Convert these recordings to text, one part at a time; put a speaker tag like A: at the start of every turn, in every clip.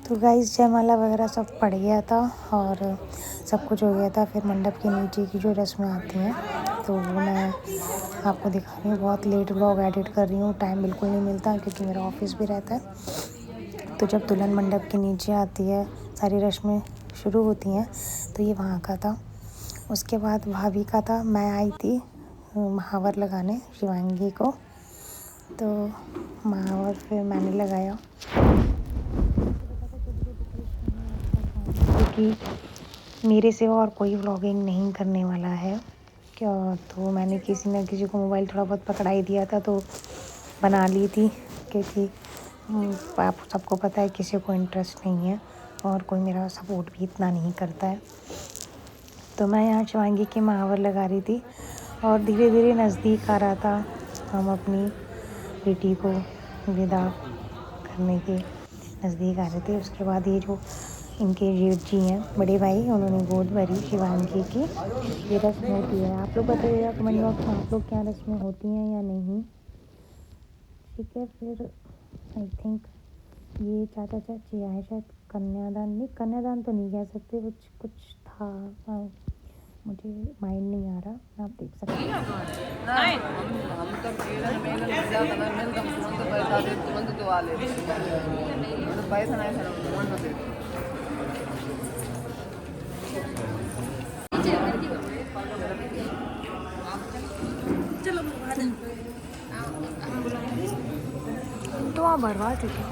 A: तो गाइस जयमाला वगैरह सब पड़ गया था और सब कुछ हो गया था। फिर मंडप के नीचे की जो रस्में आती हैं तो वो मैं आपको दिखा रही हूँ। बहुत लेट व्लॉग एडिट कर रही हूँ, टाइम बिल्कुल नहीं मिलता क्योंकि मेरा ऑफिस भी रहता है। तो जब दुल्हन मंडप के नीचे आती है, सारी रस्में शुरू होती हैं, तो ये वहाँ का था। उसके बाद भाभी का था। मैं आई थी महावर लगाने शिवांगी को, तो महावर फिर मैंने लगाया क्योंकि मेरे से और कोई व्लॉगिंग नहीं करने वाला है क्या। तो मैंने किसी न किसी को मोबाइल थोड़ा बहुत पकड़ा ही दिया था तो बना ली थी, क्योंकि आप सबको पता है किसी को इंटरेस्ट नहीं है और कोई मेरा सपोर्ट भी इतना नहीं करता है। तो मैं यहाँ शिवांगी की महावर लगा रही थी और धीरे धीरे नज़दीक आ रहा था। हम अपनी बेटी को विदा करने के नज़दीक आ रहे थे। उसके बाद ये जो इनके जेठ जी हैं, बड़े भाई, उन्होंने गोद भरी शिवांगी की। ये रस्म होती है। आप लोग बताइएगा कमेंट बॉक्स में आप लोग क्या रस्में होती हैं या नहीं। ठीक है, फिर आई थिंक ये चाचा चाची आए, शायद कन्यादान नहीं, कन्यादान तो नहीं कह सकते, कुछ कुछ था, मुझे माइंड नहीं आ रहा। आप देख सकते हैं। तो आप भरवा चुके।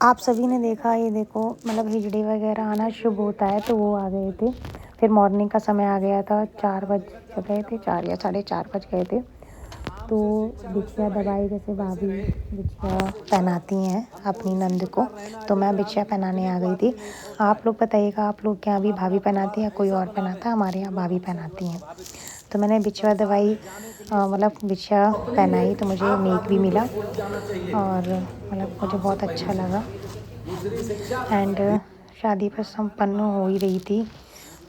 A: आप सभी ने देखा, ये देखो मतलब हिजड़े वगैरह आना शुभ होता है तो वो आ गए थे। फिर मॉर्निंग का समय आ गया था, 4 बज गए थे, 4 या 4:30 बज गए थे। तो बिछिया दबाई, जैसे भाभी बिछिया पहनाती हैं अपनी नंद को, तो मैं बिछिया पहनाने आ गई थी। आप लोग बताइएगा आप लोग के यहाँ भी भाभी पहनाती हैं या कोई और पहनाता है। हमारे यहाँ भाभी पहनाती हैं। तो मैंने बिछिया दवाई मतलब बिछिया पहनाई तो मुझे नेक भी मिला और मतलब मुझे बहुत अच्छा लगा। एंड शादी पर संपन्न हो ही रही थी।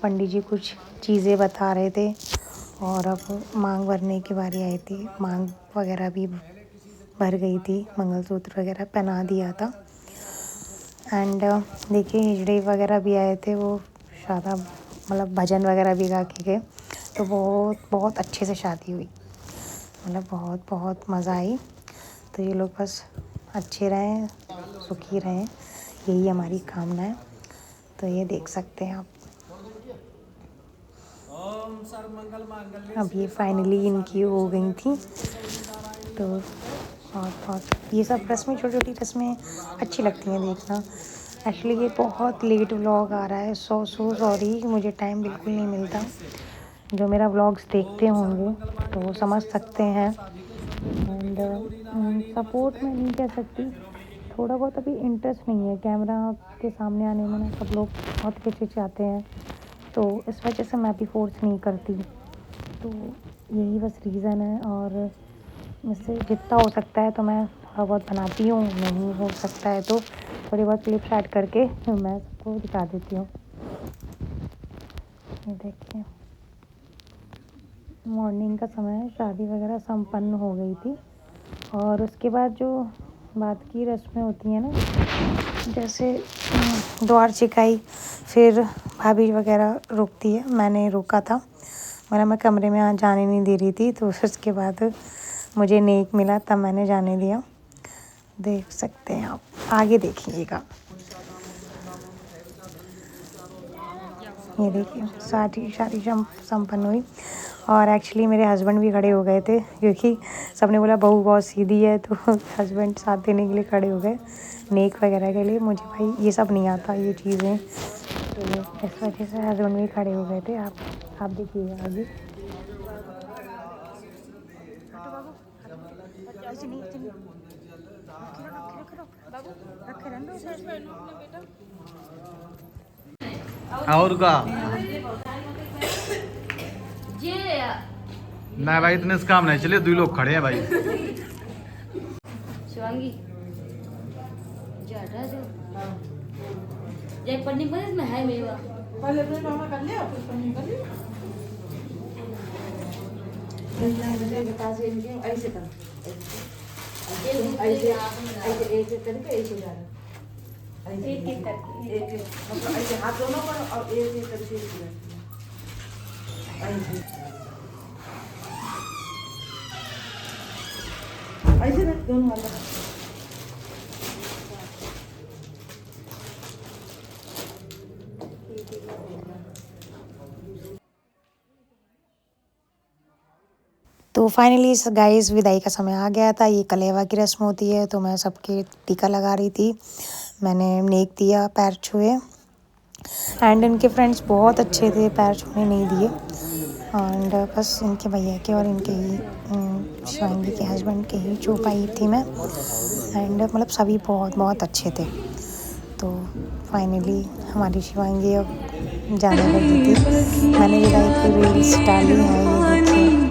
A: पंडित जी कुछ चीज़ें बता रहे थे और अब मांग भरने की बारी आई थी। मांग वगैरह भी भर गई थी, मंगलसूत्र वगैरह पहना दिया था। एंड देखिए हिजड़े वगैरह भी आए थे, वो शादा मतलब भजन वगैरह भी गा के गए। तो बहुत बहुत अच्छे से शादी हुई, मतलब बहुत बहुत मज़ा आई। तो ये लोग बस अच्छे रहें, सुखी रहें, यही हमारी कामना है। तो ये देख सकते हैं आप। अब ये फाइनली इनकी हो गई थी। तो बहुत ये सब रस्में, छोटी छोटी रस्में अच्छी लगती हैं देखना। एक्चुअली ये बहुत लेट व्लॉग आ रहा है, सो सॉरी, मुझे टाइम बिल्कुल नहीं मिलता। जो मेरा व्लॉग्स देखते होंगे तो वो समझ सकते हैं। एंड सपोर्ट मैं नहीं कह सकती, थोड़ा बहुत अभी इंटरेस्ट नहीं है कैमरा के सामने आने में ना। सब लोग बहुत हिचकिचाते हैं तो इस वजह से मैं भी फोर्स नहीं करती। तो यही बस रीज़न है। और मुझसे जितना हो सकता है तो मैं थोड़ा बहुत बनाती हूँ, नहीं हो सकता है तो थोड़ी बहुत क्लिप्स ऐड करके मैं सबको दिखा देती हूँ। ये देखिए मॉर्निंग का समय है, शादी वगैरह संपन्न हो गई थी। और उसके बाद जो बात की रस्में होती हैं ना, जैसे द्वार चिकाई, फिर भाभी वगैरह रोकती है, मैंने रोका था, मैं कमरे में जाने नहीं दे रही थी। तो उसके बाद मुझे नेक मिला तब मैंने जाने दिया। देख सकते हैं आप, आगे देखिएगा। ये देखिए शादी संपन्न हुई। और एक्चुअली मेरे हस्बैंड भी खड़े हो गए थे, क्योंकि सबने बोला बहू बहुत सीधी है, तो हस्बैंड साथ देने के लिए खड़े हो गए नेक वगैरह के लिए। मुझे भाई ये सब नहीं आता, ये चीज़ें, तो इस वजह से हस्बैंड भी खड़े हो गए थे। आप देखिएगा आगे।
B: और का ना भाई, इतने से काम नहीं चले, 2 लोग खड़े हैं भाई।
C: शिवांगी ज्यादा जो जय पढ़ने मदद में है मेवा पहले अपने मामा कर लिया फिर पढ़ने कर लिया। बता से इनके ऐसे कर ऐसे ऐसे करके ऐसे जा रहा एक एक करके एक मतलब ऐसे हाथ दोनों पर और एक एक करके ऐसे ना दोनों वाला।
A: तो फाइनली गाइस विदाई का समय आ गया था। ये कलेवा की रस्म होती है, तो मैं सबके टीका लगा रही थी, मैंने नेक दिया, पैर छुए। एंड इनके फ्रेंड्स बहुत अच्छे थे, पैर छूने नहीं दिए। एंड बस इनके भैया के और इनके ही शिवांगी के हस्बैंड के ही छू पाई थी मैं। एंड मतलब सभी बहुत अच्छे थे। तो फाइनली हमारी शिवांगी अब जाने लगी थी। मैंने विदाई की रील्स डाली है, ये देखिए।